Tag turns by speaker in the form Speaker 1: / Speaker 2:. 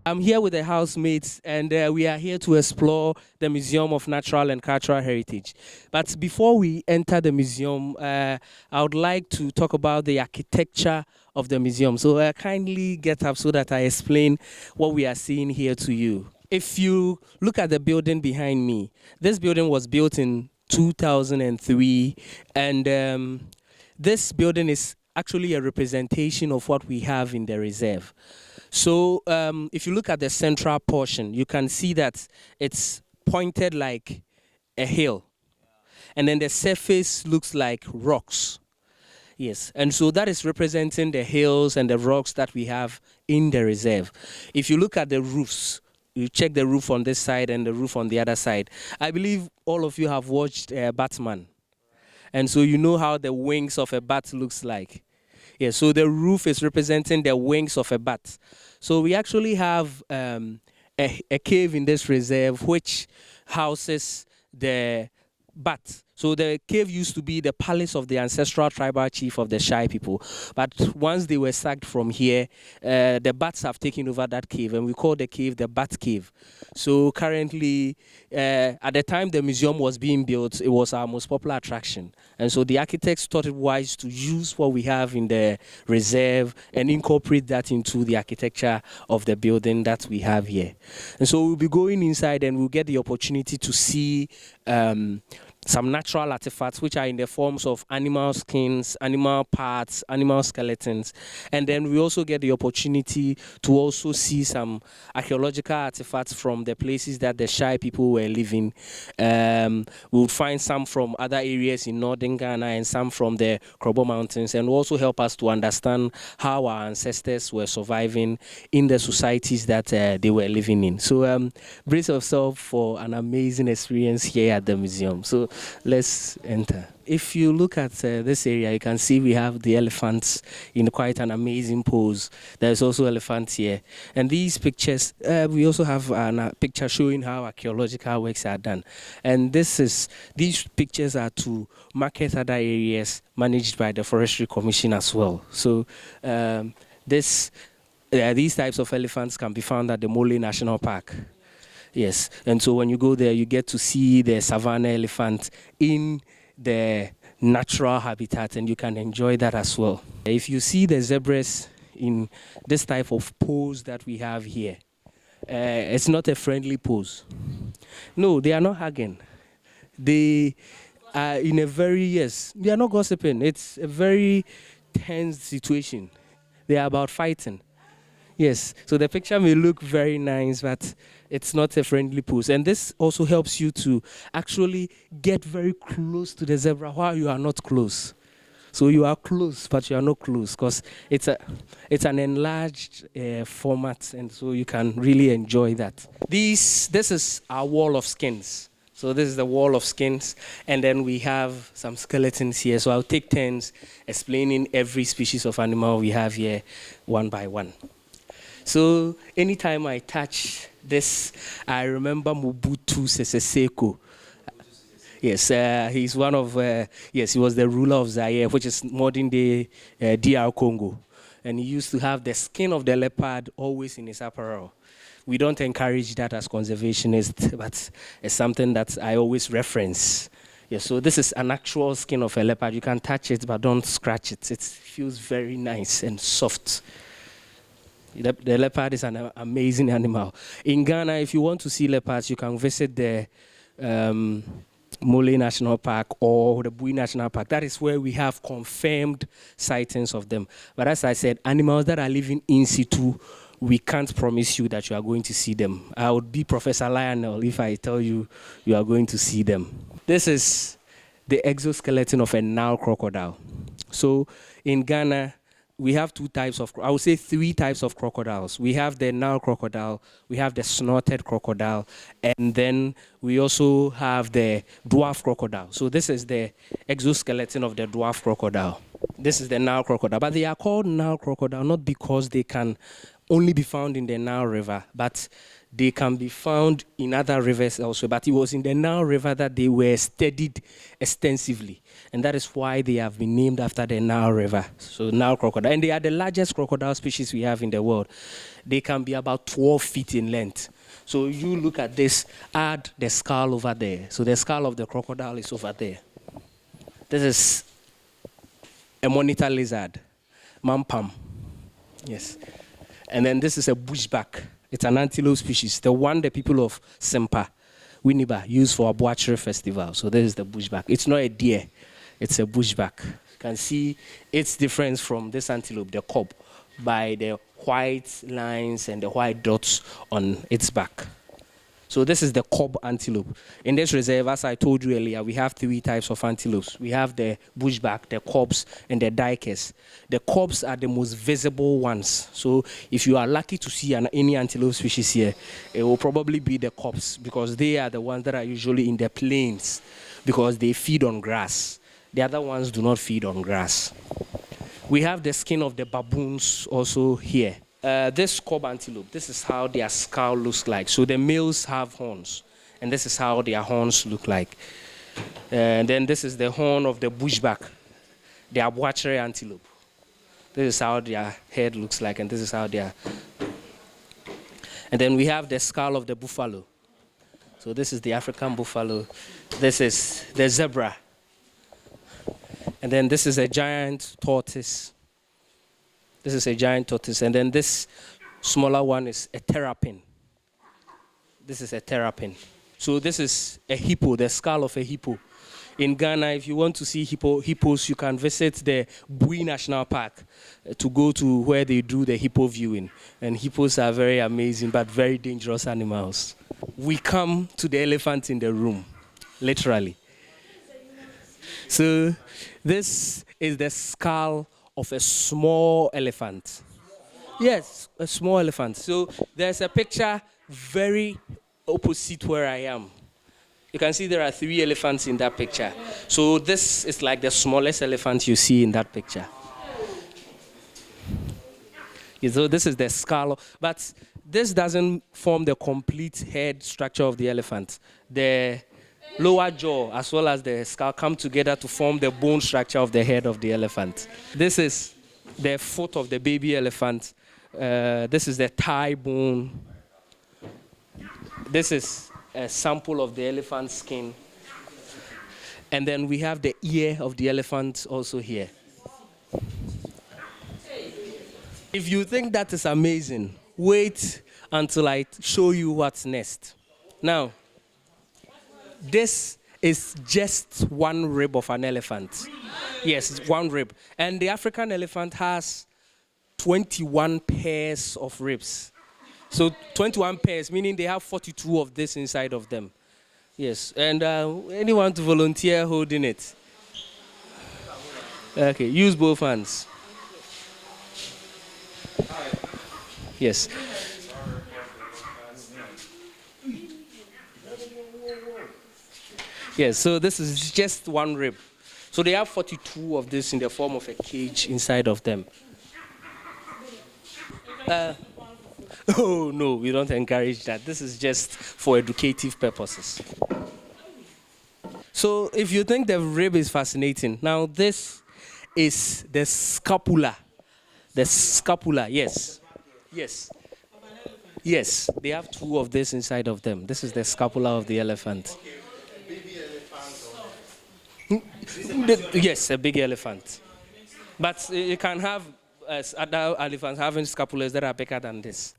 Speaker 1: I'm here with the housemates, and we are here to explore the Museum of Natural and Cultural Heritage. But before we enter the museum, I would like to talk about the architecture of the museum. So kindly get up so that I explain what we are seeing here to you. If you look at the building behind me, this building was built in 2003, and this building is actually a representation of what we have in the reserve. So if you look at the central portion, you can see that it's pointed like a hill. And then the surface looks like rocks. Yes, and so that is representing the hills and the rocks that we have in the reserve. If you look at the roofs, you check the roof on this side and the roof on the other side. I believe all of you have watched Batman. And so you know how the wings of a bat looks like. Yeah, so the roof is representing the wings of a bat. So we actually have a cave in this reserve which houses the bat. So the cave used to be the palace of the ancestral tribal chief of the Shai people. But once they were sacked from here, the bats have taken over that cave, and we call the cave the Bat Cave. So currently, at the time the museum was being built, it was our most popular attraction. And so the architects thought it wise to use what we have in the reserve and incorporate that into the architecture of the building that we have here. And so we'll be going inside and we'll get the opportunity to see some natural artifacts which are in the forms of animal skins, animal parts, animal skeletons. And then we also get the opportunity to also see some archaeological artifacts from the places that the Shai people were living. We'll find some from other areas in northern Ghana and some from the Krobo Mountains, and will also help us to understand how our ancestors were surviving in the societies that they were living in. So brace yourself for an amazing experience here at the museum. So let's enter. If you look at this area, you can see we have the elephants in quite an amazing pose. There's also elephants here. And these pictures, we also have a picture showing how archaeological works are done. And these pictures are to market other areas managed by the Forestry Commission as well. So these types of elephants can be found at the Mole National Park. Yes, and so when you go there, you get to see the savanna elephant in the natural habitat, and you can enjoy that as well. If you see the zebras in this type of pose that we have here, it's not a friendly pose. No, they are not hugging. They are in a they are not gossiping. It's a very tense situation. They are about fighting. Yes, so the picture may look very nice, but it's not a friendly pose. And this also helps you to actually get very close to the zebra while you are not close. So you are close, but you are not close, because it's an enlarged format, and so you can really enjoy that. This is our wall of skins. So this is the wall of skins, and then we have some skeletons here. So I'll take turns explaining every species of animal we have here one by one. So anytime I touch this, I remember Mobutu Sese Seko. Yes, he's one of, he was the ruler of Zaire, which is modern day DR Congo. And he used to have the skin of the leopard always in his apparel. We don't encourage that as conservationists, but it's something that I always reference. Yes, so this is an actual skin of a leopard. You can touch it, but don't scratch it. It feels very nice and soft. The leopard is an amazing animal. In Ghana, if you want to see leopards, you can visit the Mole National Park or the Bui National Park. That is where we have confirmed sightings of them. But as I said, animals that are living in situ, we can't promise you that you are going to see them. I would be Professor Lionel if I tell you you are going to see them. This is the exoskeleton of a Nile crocodile. So in Ghana, we have three types of crocodiles. We have the Nile crocodile, we have the snorted crocodile, and then we also have the dwarf crocodile. So this is the exoskeleton of the dwarf crocodile. This is the Nile crocodile, but they are called Nile crocodile not because they can only be found in the Nile River, but they can be found in other rivers also. But it was in the Nile River that they were studied extensively. And that is why they have been named after the Nile River. So Nile crocodile. And they are the largest crocodile species we have in the world. They can be about 12 feet in length. So you look at this, add the skull over there. So the skull of the crocodile is over there. This is a monitor lizard, mampam. Yes. And then this is a bushback. It's an antelope species, the one the people of Sempa, Winneba, use for a Boachre festival. So this is the bushback. It's not a deer, it's a bushback. You can see its difference from this antelope, the cob, by the white lines and the white dots on its back. So this is the cob antelope. In this reserve, as I told you earlier, we have 3 types of antelopes. We have the bushback, the cobs, and the dikers. The cobs are the most visible ones. So if you are lucky to see any antelope species here, it will probably be the cobs, because they are the ones that are usually in the plains, because they feed on grass. The other ones do not feed on grass. We have the skin of the baboons also here. This cob antelope, this is how their skull looks like. So the males have horns, and this is how their horns look like. And then this is the horn of the bushback, the Boachre antelope. This is how their head looks like, and this is how they are. And then we have the skull of the buffalo. So this is the African buffalo. This is the zebra. And then this is a giant tortoise. This is a giant tortoise. And then this smaller one is a terrapin. This is a terrapin. So this is a hippo, the skull of a hippo. In Ghana, if you want to see hippos, you can visit the Bui National Park to go to where they do the hippo viewing. And hippos are very amazing, but very dangerous animals. We come to the elephant in the room, literally. So this is the skull of a small elephant. Yes, a small elephant. So there's a picture very opposite where I am. You can see there are 3 elephants in that picture. So this is like the smallest elephant you see in that picture. So this is the skull, but this doesn't form the complete head structure of the elephant. The lower jaw as well as the skull come together to form the bone structure of the head of the elephant. This is the foot of the baby elephant. This is the thigh bone. This is a sample of the elephant's skin. And then we have the ear of the elephant also here. If you think that is amazing, wait until I show you what's next. Now, this is just one rib of an elephant. Yes, it's one rib. And the African elephant has 21 pairs of ribs. So 21 pairs, meaning they have 42 of this inside of them. Yes, and anyone to volunteer holding it? Okay, use both hands. Yes. Yes, so this is just one rib. So they have 42 of this in the form of a cage inside of them. Oh, no, we don't encourage that. This is just for educative purposes. So if you think the rib is fascinating, now this is the scapula. The scapula, yes. Yes. Yes, they have 2 of this inside of them. This is the scapula of the elephant. Yes, a big elephant. But you can have other elephants having scapulas that are bigger than this.